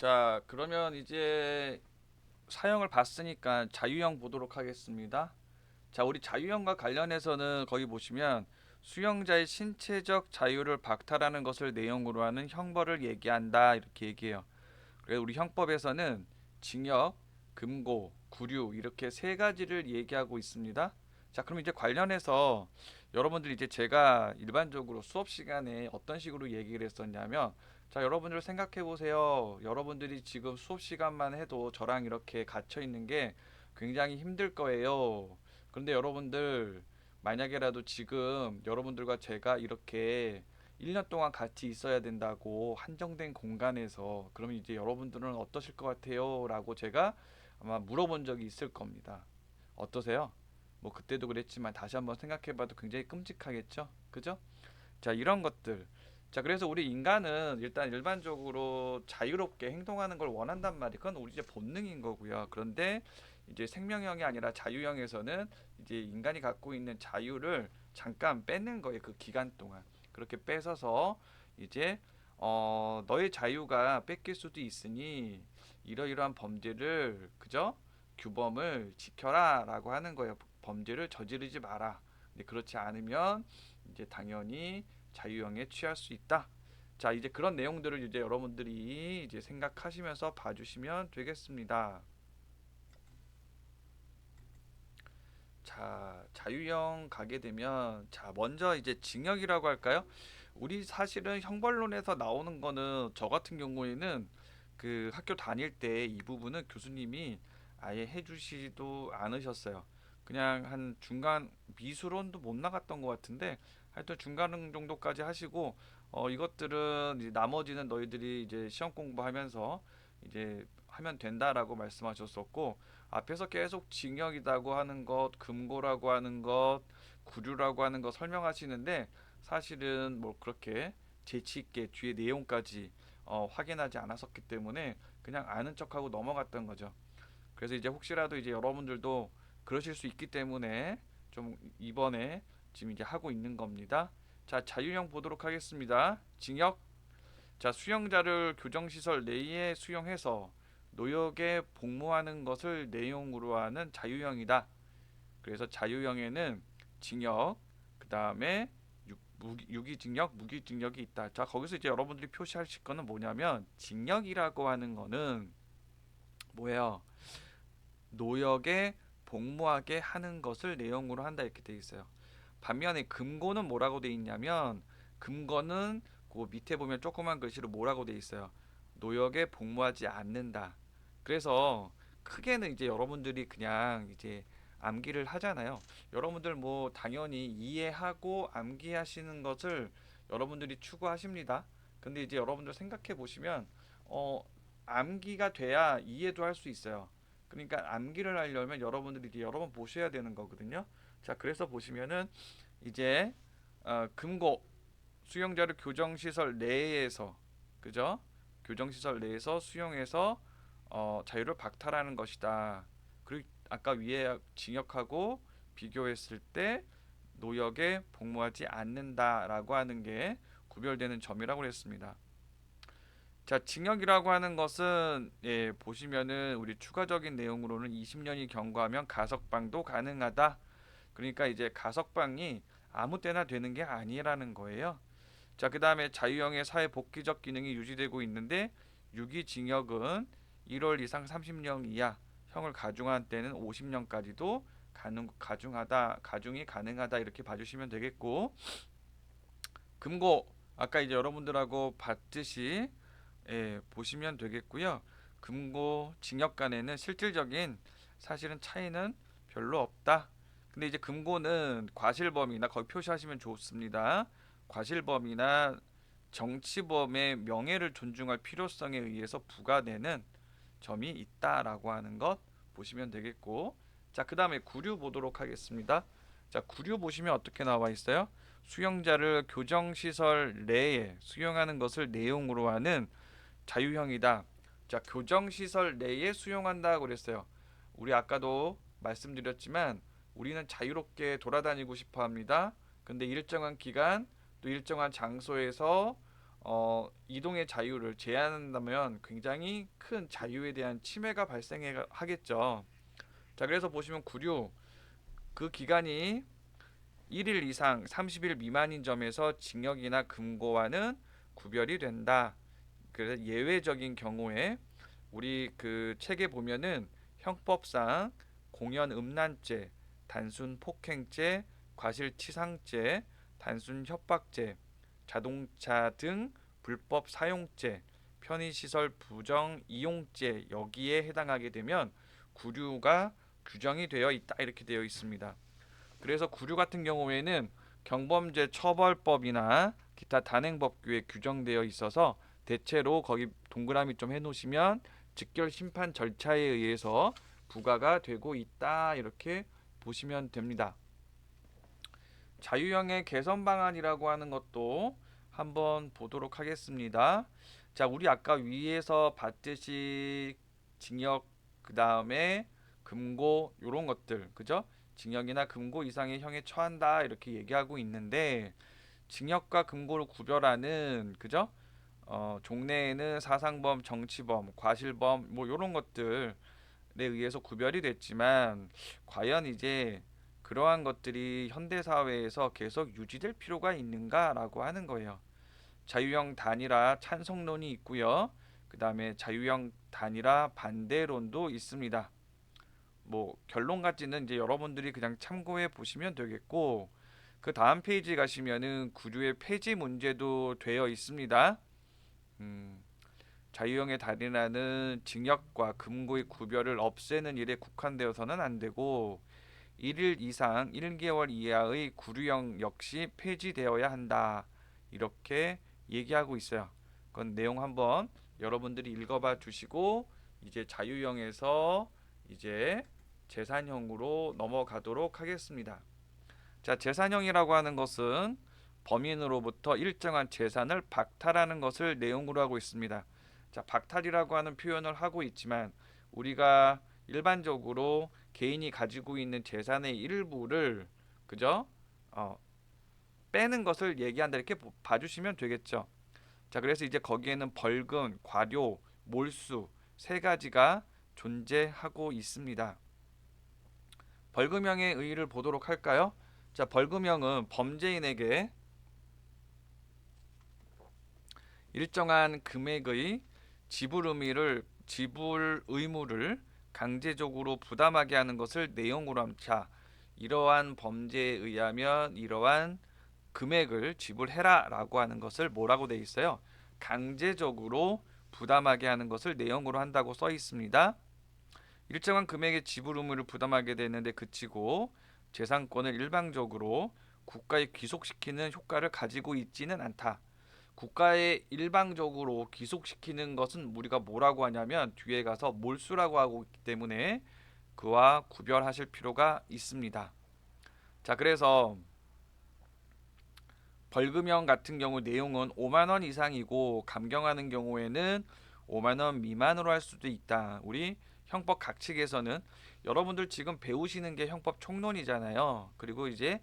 자, 그러면 이제 사형을 봤으니까 자유형 보도록 하겠습니다. 자, 우리 자유형과 관련해서는 거기 보시면 수용자의 신체적 자유를 박탈하는 것을 내용으로 하는 형벌을 얘기한다 이렇게 얘기해요. 그래서 우리 형법에서는 징역, 금고, 구류 이렇게 세 가지를 얘기하고 있습니다. 자, 그럼 이제 관련해서 여러분들 이제 제가 일반적으로 수업 시간에 어떤 식으로 얘기를 했었냐면, 자, 여러분들 생각해 보세요. 여러분들이 지금 수업 시간만 해도 저랑 이렇게 갇혀 있는 게 굉장히 힘들 거예요. 그런데 여러분들 만약에라도 지금 여러분들과 제가 이렇게 1년 동안 같이 있어야 된다고 한정된 공간에서 그러면 이제 여러분들은 어떠실 것 같아요? 라고 제가 아마 물어본 적이 있을 겁니다. 어떠세요? 뭐 그때도 그랬지만 다시 한번 생각해봐도 굉장히 끔찍하겠죠? 그죠? 자, 이런 것들. 자, 그래서 우리 인간은 일단 일반적으로 자유롭게 행동하는 걸 원한단 말이에요. 그건 우리 이제 본능인 거고요. 그런데 이제 생명형이 아니라 자유형에서는 이제 인간이 갖고 있는 자유를 잠깐 뺏는 거예요. 그 기간 동안. 그렇게 뺏어서 이제 너의 자유가 뺏길 수도 있으니 이러이러한 범죄를 그죠? 규범을 지켜라라고 하는 거예요. 범죄를 저지르지 마라. 근데 그렇지 않으면 이제 당연히 자유형에 취할 수 있다. 자, 이제 그런 내용들을 이제 여러분들이 이제 생각하시면서 봐주시면 되겠습니다. 자, 자유형 가게 되면 자, 먼저 이제 징역이라고 할까요? 우리 사실은 형벌론에서 나오는 거는 저 같은 경우에는 그 학교 다닐 때 이 부분은 교수님이 아예 해주시지도 않으셨어요. 그냥 한 중간 미술원도 못 나갔던 것 같은데 하여튼 중간 정도까지 하시고 이것들은 이제 나머지는 너희들이 이제 시험 공부하면서 이제 하면 된다라고 말씀하셨었고 앞에서 계속 징역이라고 하는 것, 금고라고 하는 것, 구류라고 하는 것 설명하시는데 사실은 뭐 그렇게 재치 있게 뒤에 내용까지 확인하지 않았었기 때문에 그냥 아는 척하고 넘어갔던 거죠. 그래서 이제 혹시라도 이제 여러분들도 그러실 수 있기 때문에 좀 이번에 지금 이제 하고 있는 겁니다. 자, 자유형 보도록 하겠습니다. 징역. 자, 수용자를 교정시설 내에 수용해서 노역에 복무하는 것을 내용으로 하는 자유형이다. 그래서 자유형에는 징역, 그 다음에 유기징역, 무기징역이 있다. 자, 거기서 이제 여러분들이 표시하실 거는 뭐냐면 징역이라고 하는 거는 뭐예요? 노역에 복무하게 하는 것을 내용으로 한다 이렇게 돼 있어요. 반면에 금고는 뭐라고 돼 있냐면 금고는 그 밑에 보면 조그만 글씨로 뭐라고 돼 있어요. 노역에 복무하지 않는다. 그래서 크게는 이제 여러분들이 그냥 이제 암기를 하잖아요. 여러분들 뭐 당연히 이해하고 암기하시는 것을 여러분들이 추구하십니다. 근데 이제 여러분들 생각해 보시면 어 암기가 돼야 이해도 할 수 있어요. 그러니까 암기를 하려면 여러분들이 이제 여러 번 보셔야 되는 거거든요. 자, 그래서 보시면은 이제 금고 수용자를 교정시설 내에서 그죠? 교정시설 내에서 수용해서 자유를 박탈하는 것이다. 그리고 아까 위에 징역하고 비교했을 때 노역에 복무하지 않는다라고 하는 게 구별되는 점이라고 했습니다. 자, 징역이라고 하는 것은 예, 보시면은 우리 추가적인 내용으로는 20년이 경과하면 가석방도 가능하다. 그러니까 이제 가석방이 아무 때나 되는 게 아니라는 거예요. 자, 그다음에 자유형의 사회 복귀적 기능이 유지되고 있는데 유기징역은 1월 이상 30년 이하, 형을 가중한 때는 50년까지도 가중이 가능하다 이렇게 봐주시면 되겠고 금고 아까 이제 여러분들하고 봤듯이 예, 보시면 되겠고요. 금고 징역 간에는 실질적인 사실은 차이는 별로 없다. 근데 이제 금고는 과실범이나 거기 표시하시면 좋습니다. 과실범이나 정치범의 명예를 존중할 필요성에 의해서 부과되는 점이 있다라고 하는 것 보시면 되겠고 자, 그다음에 구류 보도록 하겠습니다. 자, 구류 보시면 어떻게 나와 있어요? 수용자를 교정시설 내에 수용하는 것을 내용으로 하는 자유형이다. 자, 교정시설 내에 수용한다고 그랬어요. 우리 아까도 말씀드렸지만 우리는 자유롭게 돌아다니고 싶어 합니다. 근데 일정한 기간 또 일정한 장소에서 이동의 자유를 제한한다면 굉장히 큰 자유에 대한 침해가 발생하겠죠. 자, 그래서 보시면 구류 그 기간이 1일 이상 30일 미만인 점에서 징역이나 금고와는 구별이 된다. 그래서 예외적인 경우에 우리 그 책에 보면은 형법상 공연 음란죄, 단순 폭행죄, 과실치상죄, 단순 협박죄, 자동차 등 불법 사용죄, 편의시설 부정 이용죄 여기에 해당하게 되면 구류가 규정이 되어 있다 이렇게 되어 있습니다. 그래서 구류 같은 경우에는 경범죄 처벌법이나 기타 단행법규에 규정되어 있어서 대체로 거기 동그라미 좀 해놓으시면 직결 심판 절차에 의해서 부과가 되고 있다 이렇게 보시면 됩니다. 자유형의 개선 방안이라고 하는 것도 한번 보도록 하겠습니다. 자, 우리 아까 위에서 봤듯이 징역 그 다음에 금고 요런 것들 그죠? 징역이나 금고 이상의 형에 처한다 이렇게 얘기하고 있는데 징역과 금고를 구별하는 그죠? 종래에는 사상범, 정치범, 과실범 뭐 요런 것들에 의해서 구별이 됐지만 과연 이제 그러한 것들이 현대 사회에서 계속 유지될 필요가 있는가라고 하는 거예요. 자유형 단일화 찬성론이 있고요. 그 다음에 자유형 단일화 반대론도 있습니다. 뭐 결론까지는 이제 여러분들이 그냥 참고해 보시면 되겠고 그 다음 페이지 가시면은 구류의 폐지 문제도 되어 있습니다. 음, 자유형의 단일화는 징역과 금고의 구별을 없애는 일에 국한되어서는 안 되고 1일 이상 1개월 이하의 구류형 역시 폐지되어야 한다. 이렇게 얘기하고 있어요. 그건 내용 한번 여러분들이 읽어봐 주시고 이제 자유형에서 이제 재산형으로 넘어가도록 하겠습니다. 자, 재산형이라고 하는 것은 범인으로부터 일정한 재산을 박탈하는 것을 내용으로 하고 있습니다. 자, 박탈이라고 하는 표현을 하고 있지만 우리가 일반적으로 개인이 가지고 있는 재산의 일부를 그죠? 어, 빼는 것을 얘기한다 이렇게 봐주시면 되겠죠. 자, 그래서 이제 거기에는 벌금, 과료, 몰수 세 가지가 존재하고 있습니다. 벌금형의 의의를 보도록 할까요? 자, 벌금형은 범죄인에게 일정한 금액의 지불 의무를 강제적으로 부담하게 하는 것을 내용으로 함자. 이러한 범죄에 의하면 이러한 금액을 지불해라라고 하는 것을 뭐라고 돼 있어요? 강제적으로 부담하게 하는 것을 내용으로 한다고 써 있습니다. 일정한 금액의 지불 의무를 부담하게 되는데 그치고 재산권을 일방적으로 국가에 귀속시키는 효과를 가지고 있지는 않다. 국가에 일방적으로 귀속시키는 것은 우리가 뭐라고 하냐면 뒤에 가서 몰수라고 하고 있기 때문에 그와 구별하실 필요가 있습니다. 자, 그래서 벌금형 같은 경우 내용은 5만 원 이상이고 감경하는 경우에는 5만 원 미만으로 할 수도 있다. 우리 형법 각칙에서는 여러분들 지금 배우시는 게 형법 총론이잖아요. 그리고 이제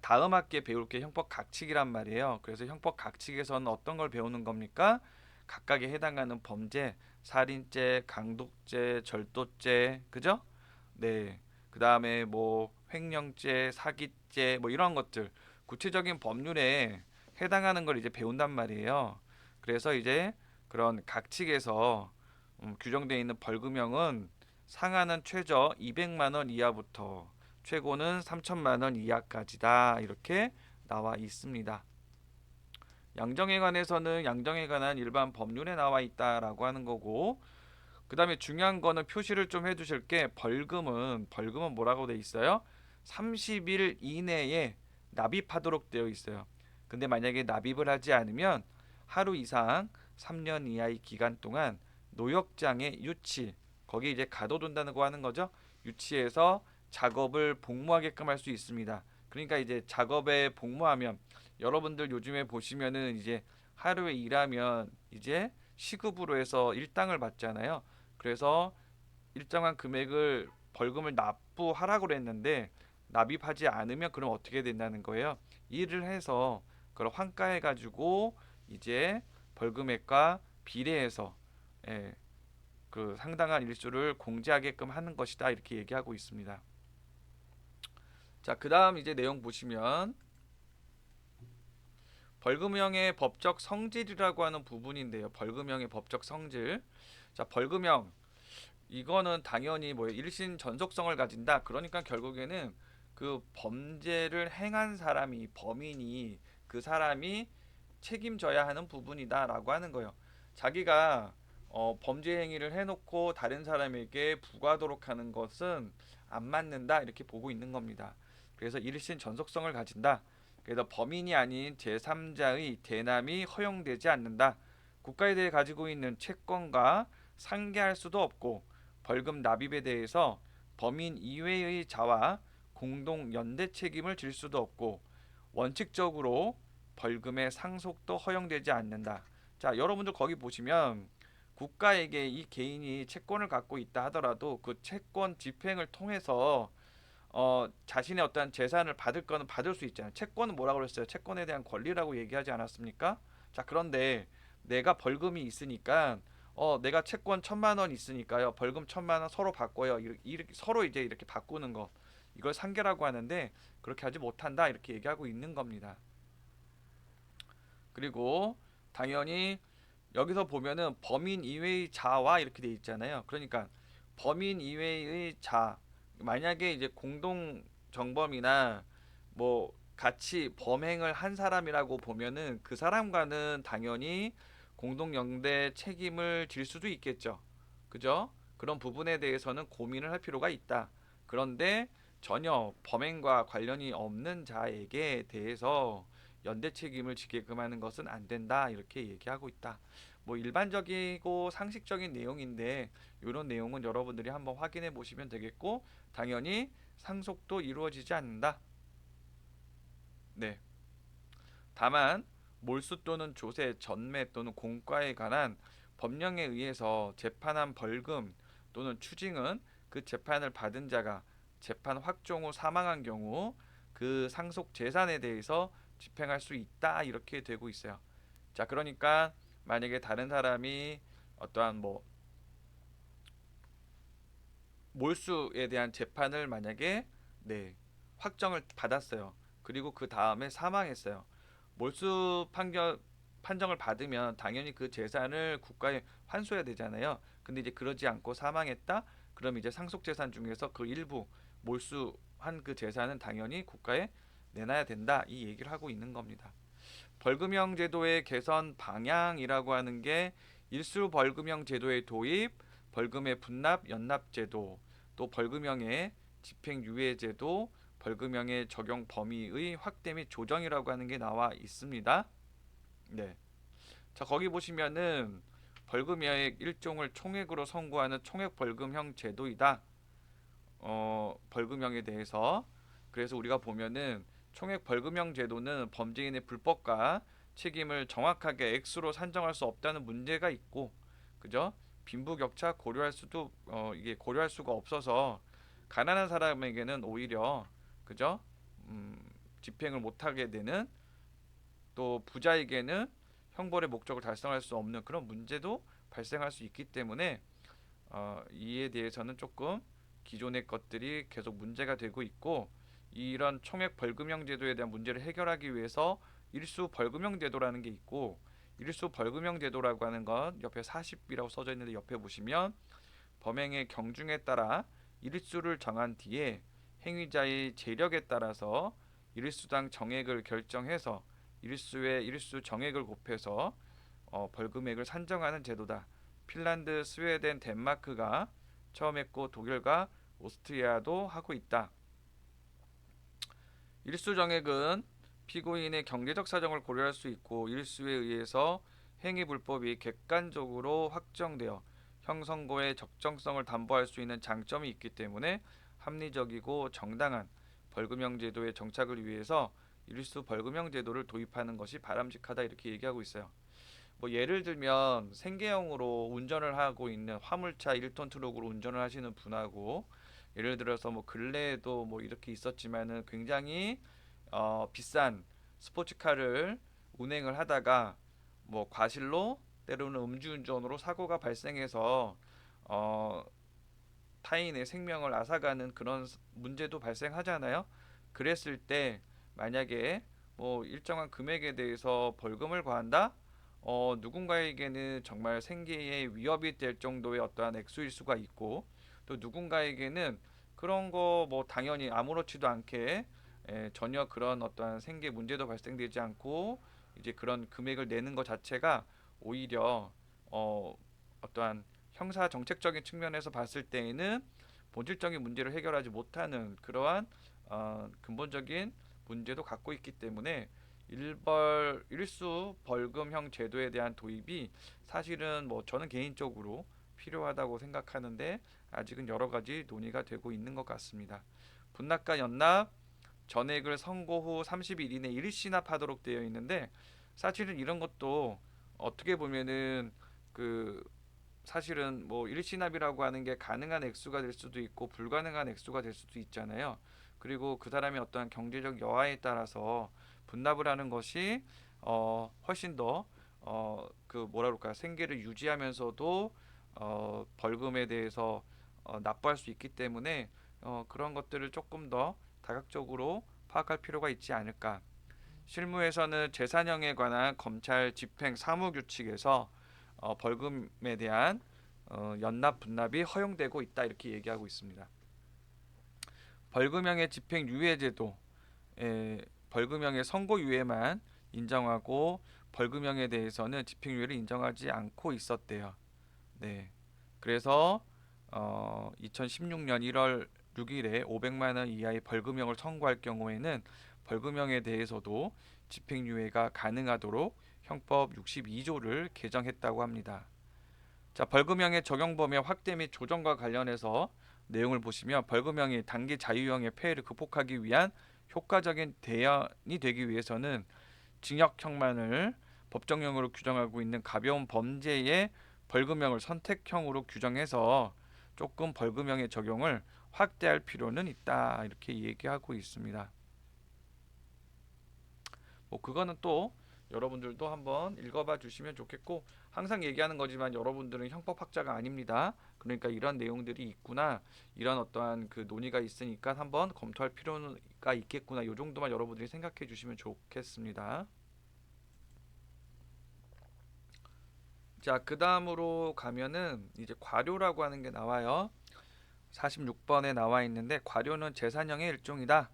다음 학기에 배울 게 형법 각칙이란 말이에요. 그래서 형법 각칙에서는 어떤 걸 배우는 겁니까? 각각에 해당하는 범죄, 살인죄, 강독죄, 절도죄, 그죠? 네. 그 다음에 뭐 횡령죄, 사기죄, 뭐 이런 것들 구체적인 법률에 해당하는 걸 이제 배운단 말이에요. 그래서 이제 그런 각칙에서 규정되어 있는 벌금형은 상한은 최저 200만 원 이하부터 최고는 3천만 원 이하까지다. 이렇게 나와 있습니다. 양정에 관해서는 양정에 관한 일반 법률에 나와 있다라고 하는 거고 그 다음에 중요한 거는 표시를 좀 해두실 게 벌금은 뭐라고 돼 있어요? 30일 이내에 납입하도록 되어 있어요. 근데 만약에 납입을 하지 않으면 하루 이상 3년 이하의 기간 동안 노역장의 유치 거기 이제 가둬둔다고 하는 거죠. 유치해서 작업을 복무하게끔 할 수 있습니다. 그러니까 이제 작업에 복무하면 여러분들 요즘에 보시면은 이제 하루에 일하면 이제 시급으로 해서 일당을 받잖아요. 그래서 일정한 금액을 벌금을 납부하라고 그랬는데 납입하지 않으면 그럼 어떻게 된다는 거예요? 일을 해서 그걸 환가해 가지고 이제 벌금액과 비례해서 예, 그 상당한 일수를 공제하게끔 하는 것이다 이렇게 얘기하고 있습니다. 자, 그다음 이제 내용 보시면 벌금형의 법적 성질이라고 하는 부분인데요. 벌금형의 법적 성질. 자, 벌금형 이거는 당연히 뭐 일신 전속성을 가진다. 그러니까 결국에는 그 범죄를 행한 사람이 범인이 그 사람이 책임져야 하는 부분이다라고 하는 거예요. 자기가 범죄 행위를 해놓고 다른 사람에게 부과하도록 하는 것은 안 맞는다 이렇게 보고 있는 겁니다. 그래서 일신 전속성을 가진다. 그래서 범인이 아닌 제3자의 대남이 허용되지 않는다. 국가에 대해 가지고 있는 채권과 상계할 수도 없고 벌금 납입에 대해서 범인 이외의 자와 공동 연대 책임을 질 수도 없고 원칙적으로 벌금의 상속도 허용되지 않는다. 자, 여러분들 거기 보시면 국가에게 이 개인이 채권을 갖고 있다 하더라도 그 채권 집행을 통해서 자신의 어떤 재산을 받을 거는 받을 수 있잖아요. 채권은 뭐라고 그랬어요? 채권에 대한 권리라고 얘기하지 않았습니까? 자, 그런데 내가 벌금이 있으니까 내가 채권 1,000만 원 있으니까요. 벌금 1,000만 원 서로 바꿔요. 이렇게 서로 이제 이렇게 바꾸는 거. 이걸 상계라고 하는데 그렇게 하지 못한다. 이렇게 얘기하고 있는 겁니다. 그리고 당연히 여기서 보면은 범인 이외의 자와 이렇게 돼 있잖아요. 그러니까 범인 이외의 자 만약에 이제 공동 정범이나 뭐 같이 범행을 한 사람이라고 보면은 그 사람과는 당연히 공동 연대 책임을 질 수도 있겠죠. 그죠? 그런 부분에 대해서는 고민을 할 필요가 있다. 그런데 전혀 범행과 관련이 없는 자에게 대해서 연대 책임을 지게끔 하는 것은 안 된다. 이렇게 얘기하고 있다. 뭐 일반적이고 상식적인 내용인데 이런 내용은 여러분들이 한번 확인해 보시면 되겠고 당연히 상속도 이루어지지 않는다. 네. 다만 몰수 또는 조세, 전매 또는 공과에 관한 법령에 의해서 재판한 벌금 또는 추징은 그 재판을 받은 자가 재판 확정 후 사망한 경우 그 상속 재산에 대해서 집행할 수 있다 이렇게 되고 있어요. 자, 그러니까 만약에 다른 사람이 어떠한 뭐 몰수에 대한 재판을 만약에 네, 확정을 받았어요. 그리고 그 다음에 사망했어요. 몰수 판정을 받으면 당연히 그 재산을 국가에 환수해야 되잖아요. 근데 이제 그러지 않고 사망했다? 그럼 이제 상속 재산 중에서 그 일부 몰수한 그 재산은 당연히 국가에 내놔야 된다. 이 얘기를 하고 있는 겁니다. 벌금형 제도의 개선 방향이라고 하는 게 일수 벌금형 제도의 도입, 벌금의 분납 연납 제도, 또 벌금형의 집행 유예 제도, 벌금형의 적용 범위의 확대 및 조정이라고 하는 게 나와 있습니다. 네. 자, 거기 보시면은 벌금형의 일종을 총액으로 선고하는 총액 벌금형 제도이다. 벌금형에 대해서 그래서 우리가 보면은 총액 벌금형 제도는 범죄인의 불법과 책임을 정확하게 액수로 산정할 수 없다는 문제가 있고, 그죠? 빈부격차 고려할 수도 이게 고려할 수가 없어서 가난한 사람에게는 오히려 그죠? 음, 집행을 못하게 되는 또 부자에게는 형벌의 목적을 달성할 수 없는 그런 문제도 발생할 수 있기 때문에 이에 대해서는 조금 기존의 것들이 계속 문제가 되고 있고 이런 총액 벌금형 제도에 대한 문제를 해결하기 위해서 일수 벌금형 제도라는 게 있고 일수 벌금형 제도라고 하는 건 옆에 40B라고 써져 있는데 옆에 보시면 범행의 경중에 따라 일수를 정한 뒤에 행위자의 재력에 따라서 일수당 정액을 결정해서 일수의 일수 정액을 곱해서 벌금액을 산정하는 제도다. 핀란드, 스웨덴, 덴마크가 처음 했고 독일과 오스트리아도 하고 있다. 일수 정액은 피고인의 경제적 사정을 고려할 수 있고 일수에 의해서 행위 불법이 객관적으로 확정되어 형선고의 적정성을 담보할 수 있는 장점이 있기 때문에 합리적이고 정당한 벌금형 제도의 정착을 위해서 일수 벌금형 제도를 도입하는 것이 바람직하다 이렇게 얘기하고 있어요. 뭐 예를 들면 생계형으로 운전을 하고 있는 화물차 1톤 트럭으로 운전을 하시는 분하고 예를 들어서 뭐 근래에도 뭐 이렇게 있었지만은 굉장히 비싼 스포츠카를 운행을 하다가 뭐 과실로 때로는 음주운전으로 사고가 발생해서 어, 타인의 생명을 앗아가는 그런 문제도 발생하잖아요. 그랬을 때 만약에 뭐 일정한 금액에 대해서 벌금을 과한다? 누군가에게는 정말 생계에 위협이 될 정도의 어떠한 액수일 수가 있고 또 누군가에게는 그런 거 뭐 당연히 아무렇지도 않게 전혀 그런 어떠한 생계 문제도 발생되지 않고 이제 그런 금액을 내는 것 자체가 오히려 어떠한 형사 정책적인 측면에서 봤을 때에는 본질적인 문제를 해결하지 못하는 그러한 근본적인 문제도 갖고 있기 때문에 일수 벌금형 제도에 대한 도입이 사실은 뭐 저는 개인적으로 필요하다고 생각하는데 아직은 여러 가지 논의가 되고 있는 것 같습니다. 분납과 연납 전액을 선고 후 30일 이내 일시납하도록 되어 있는데 사실은 이런 것도 어떻게 보면은 그 사실은 뭐 일시납이라고 하는 게 가능한 액수가 될 수도 있고 불가능한 액수가 될 수도 있잖아요. 그리고 그 사람의 어떠한 경제적 여하에 따라서 분납을 하는 것이 훨씬 더 그 뭐라 그럴까요? 생계를 유지하면서도 벌금에 대해서 납부할 수 있기 때문에 그런 것들을 조금 더 다각적으로 파악할 필요가 있지 않을까. 실무에서는 재산형에 관한 검찰 집행 사무 규칙에서 벌금에 대한 연납 분납이 허용되고 있다 이렇게 얘기하고 있습니다. 벌금형의 집행유예제도 벌금형의 선고유예만 인정하고 벌금형에 대해서는 집행유예를 인정하지 않고 있었대요. 네. 그래서 2016년 1월 6일에 500만 원 이하의 벌금형을 선고할 경우에는 벌금형에 대해서도 집행유예가 가능하도록 형법 62조를 개정했다고 합니다. 자, 벌금형의 적용 범위의 확대 및 조정과 관련해서 내용을 보시면 벌금형이 단기 자유형의 폐해를 극복하기 위한 효과적인 대안이 되기 위해서는 징역형만을 법정형으로 규정하고 있는 가벼운 범죄의 벌금형을 선택형으로 규정해서 조금 벌금형의 적용을 확대할 필요는 있다 이렇게 얘기하고 있습니다. 뭐 그거는 또 여러분들도 한번 읽어봐 주시면 좋겠고 항상 얘기하는 거지만 여러분들은 형법학자가 아닙니다. 그러니까 이런 내용들이 있구나 이런 어떠한 그 논의가 있으니까 한번 검토할 필요가 있겠구나 이 정도만 여러분들이 생각해 주시면 좋겠습니다. 자, 그 다음으로 가면은 이제 과료라고 하는 게 나와요. 46번에 나와 있는데 과료는 재산형의 일종이다.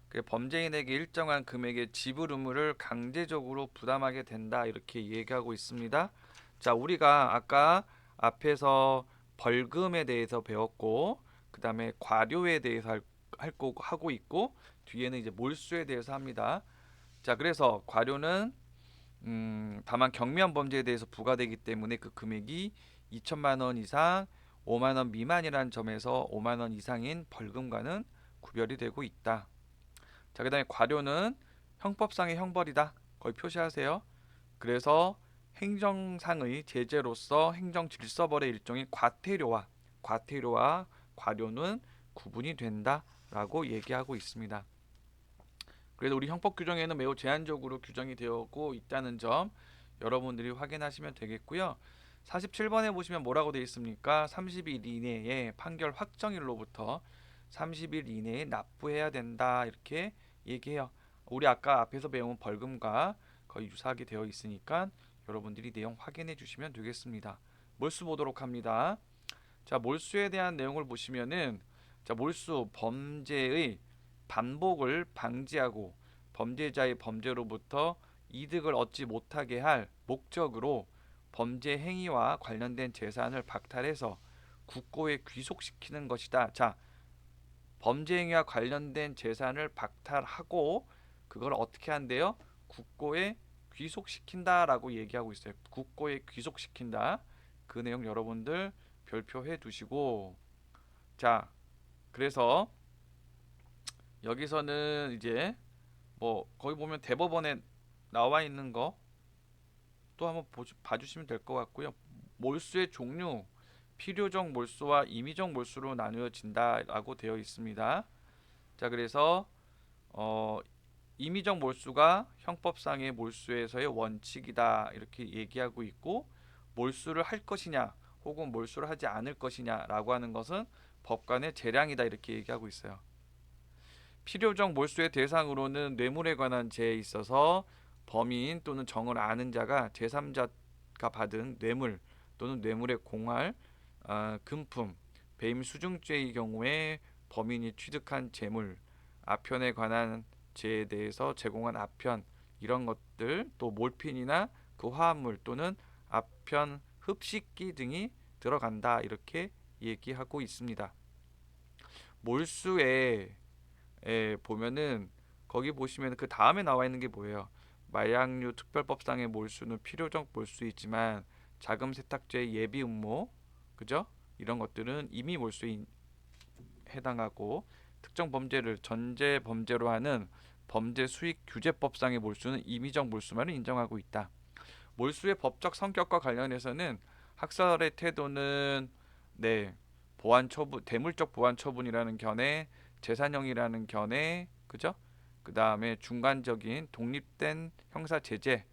그 범죄인에게 일정한 금액의 지불 의무를 강제적으로 부담하게 된다. 이렇게 얘기하고 있습니다. 자, 우리가 아까 앞에서 벌금에 대해서 배웠고 그다음에 과료에 대해서 하고 있고 뒤에는 이제 몰수에 대해서 합니다. 자, 그래서 과료는 다만 경미한 범죄에 대해서 부과되기 때문에 그 금액이 2천만 원 이상 5만 원 미만이라는 점에서 5만 원 이상인 벌금과는 구별이 되고 있다. 자, 그다음에 과료는 형법상의 형벌이다. 거의 표시하세요. 그래서 행정상의 제재로서 행정질서벌의 일종인 과태료와 과료는 구분이 된다라고 얘기하고 있습니다. 그래서 우리 형법 규정에는 매우 제한적으로 규정이 되고 있다는 점 여러분들이 확인하시면 되겠고요. 47번에 보시면 뭐라고 되어 있습니까? 30일 이내에 판결 확정일로부터 30일 이내에 납부해야 된다 이렇게 얘기해요. 우리 아까 앞에서 배운 벌금과 거의 유사하게 되어 있으니까 여러분들이 내용 확인해 주시면 되겠습니다. 몰수 보도록 합니다. 자, 몰수에 대한 내용을 보시면은 자, 몰수 범죄의 반복을 방지하고 범죄자의 범죄로부터 이득을 얻지 못하게 할 목적으로 범죄 행위와 관련된 재산을 박탈해서 국고에 귀속시키는 것이다. 자, 범죄 행위와 관련된 재산을 박탈하고 그걸 어떻게 한대요? 국고에 귀속시킨다라고 얘기하고 있어요. 국고에 귀속시킨다. 그 내용 여러분들 별표해 두시고 자, 그래서 여기서는 이제 뭐 거기 보면 대법원에 나와 있는 거 또 한번 봐주시면 될 것 같고요. 몰수의 종류 필요적 몰수와 임의적 몰수로 나누어진다라고 되어 있습니다. 자, 그래서 어, 임의적 몰수가 형법상의 몰수에서의 원칙이다 이렇게 얘기하고 있고, 몰수를 할 것이냐 혹은 몰수를 하지 않을 것이냐라고 하는 것은 법관의 재량이다 이렇게 얘기하고 있어요. 필요적 몰수의 대상으로는 뇌물에 관한 죄에 있어서 범인 또는 정을 아는 자가 제3자가 받은 뇌물 또는 뇌물의 공할, 금품, 배임 수증죄의 경우에 범인이 취득한 재물, 아편에 관한 죄에 대해서 제공한 아편, 이런 것들, 또 몰핀이나 그 화합물 또는 아편 흡식기 등이 들어간다 이렇게 얘기하고 있습니다. 몰수에 보면은 거기 보시면 그 다음에 나와 있는 게 뭐예요? 마약류 특별법상의 몰수는 필요적 몰수이지만 자금 세탁죄 예비 음모, 그죠? 이런 것들은 임의 몰수에 해당하고, 특정 범죄를 전제 범죄로 하는 범죄 수익 규제법상의 몰수는 임의적 몰수만을 인정하고 있다. 몰수의 법적 성격과 관련해서는 학설의 태도는 보완 처분, 대물적 보완 처분이라는 견해, 재산형이라는 견해, 그죠? 그 다음에 중간적인 독립된 형사 제재,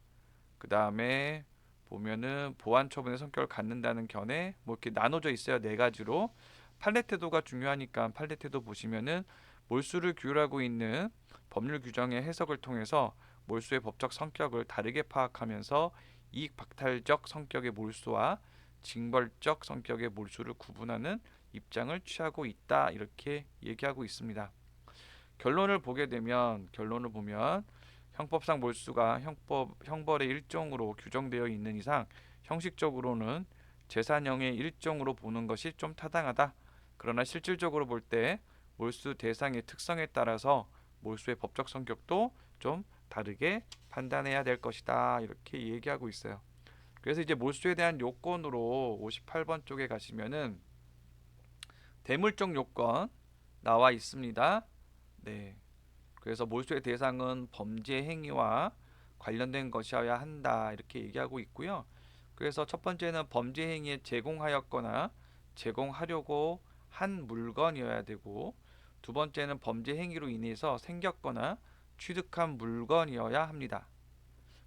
그 다음에 보면은 보완 처분의 성격을 갖는다는 견해, 뭐 이렇게 나눠져 있어요. 네 가지로. 판례 태도가 중요하니까 판례 태도 보시면은 몰수를 규율하고 있는 법률 규정의 해석을 통해서 몰수의 법적 성격을 다르게 파악하면서 이익 박탈적 성격의 몰수와 징벌적 성격의 몰수를 구분하는 입장을 취하고 있다 이렇게 얘기하고 있습니다. 결론을 보면 형법상 몰수가 형벌의 일종으로 규정되어 있는 이상 형식적으로는 재산형의 일종으로 보는 것이 좀 타당하다. 그러나 실질적으로 볼 때 몰수 대상의 특성에 따라서 몰수의 법적 성격도 좀 다르게 판단해야 될 것이다 이렇게 얘기하고 있어요. 그래서 이제 몰수에 대한 요건으로 58번 쪽에 가시면은 대물적 요건 나와 있습니다. 네. 그래서 몰수의 대상은 범죄 행위와 관련된 것이어야 한다 이렇게 얘기하고 있고요. 그래서 첫 번째는 범죄 행위에 제공하였거나 제공하려고 한 물건이어야 되고, 두 번째는 범죄 행위로 인해서 생겼거나 취득한 물건이어야 합니다.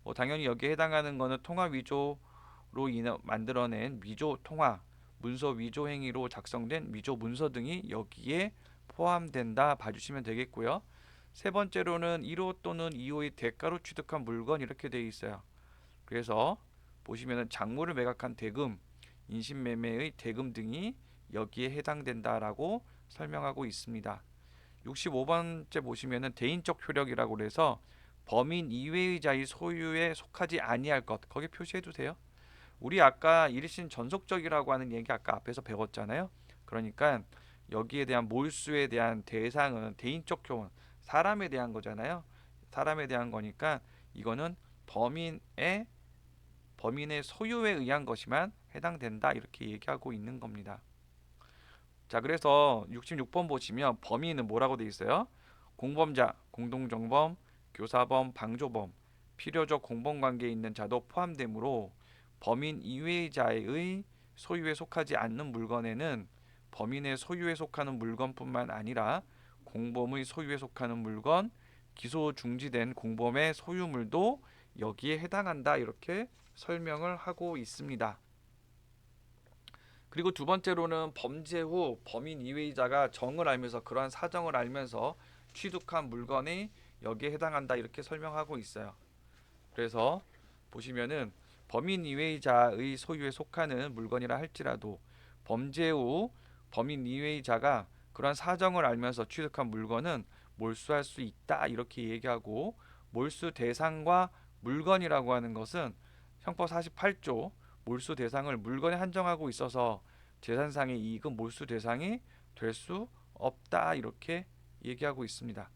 뭐 당연히 여기에 해당하는 것은 통화 위조로 인해 만들어낸 위조 통화, 문서 위조 행위로 작성된 위조 문서 등이 여기에 포함된다 봐주시면 되겠고요. 세 번째로는 1호 또는 2호의 대가로 취득한 물건 이렇게 되어 있어요. 그래서 보시면은 작물을 매각한 대금, 인신매매의 대금 등이 여기에 해당된다라고 설명하고 있습니다. 65번째 보시면은 대인적 효력이라고 해서 범인 이외의 자의 소유에 속하지 아니할 것, 거기 표시해 두세요. 우리 아까 일신 전속적이라고 하는 얘기 아까 앞에서 배웠잖아요. 그러니까 여기에 대한 몰수에 대한 대상은 대인적 효원, 사람에 대한 거잖아요. 사람에 대한 거니까 이거는 범인의 소유에 의한 것이만 해당된다 이렇게 얘기하고 있는 겁니다. 자, 그래서 66번 보시면 범인은 뭐라고 되어 있어요? 공범자, 공동정범, 교사범, 방조범, 필요적 공범관계에 있는 자도 포함되므로 범인 이외의 자의 소유에 속하지 않는 물건에는 범인의 소유에 속하는 물건뿐만 아니라 공범의 소유에 속하는 물건, 기소 중지된 공범의 소유물도 여기에 해당한다 이렇게 설명을 하고 있습니다. 그리고 두 번째로는 범죄 후 범인 이외의 자가 정을 알면서, 그러한 사정을 알면서 취득한 물건이 여기에 해당한다 이렇게 설명하고 있어요. 그래서 보시면은 범인 이외의 자의 소유에 속하는 물건이라 할지라도 범죄 후 범인 이외의 자가 그러한 사정을 알면서 취득한 물건은 몰수할 수 있다 이렇게 얘기하고, 몰수 대상과 물건이라고 하는 것은 형법 48조 몰수 대상을 물건에 한정하고 있어서 재산상의 이익은 몰수 대상이 될 수 없다 이렇게 얘기하고 있습니다.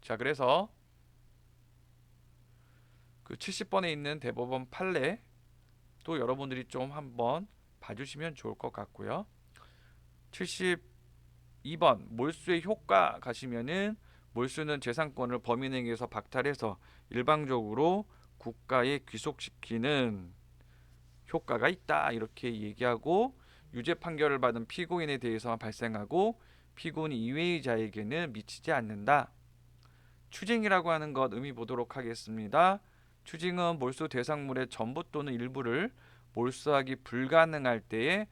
자, 그래서 그 70번에 있는 대법원 판례 또 여러분들이 좀 한번 봐주시면 좋을 것 같고요. 72번 몰수의 효과 가시면은 몰수는 재산권을 범인에게서 박탈해서 일방적으로 국가에 귀속시키는 효과가 있다 이렇게 얘기하고, 유죄 판결을 받은 피고인에 대해서만 발생하고 피고인 이외의 자에게는 미치지 않는다. 추징이라고 하는 것 의미 보도록 하겠습니다. 추징은 몰수 대상물의 전부 또는 일부를 몰수하기 불가능할 때에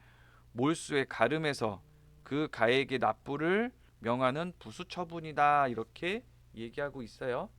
몰수의 가름에서 그 가액의 납부를 명하는 부수 처분이다. 이렇게 얘기하고 있어요.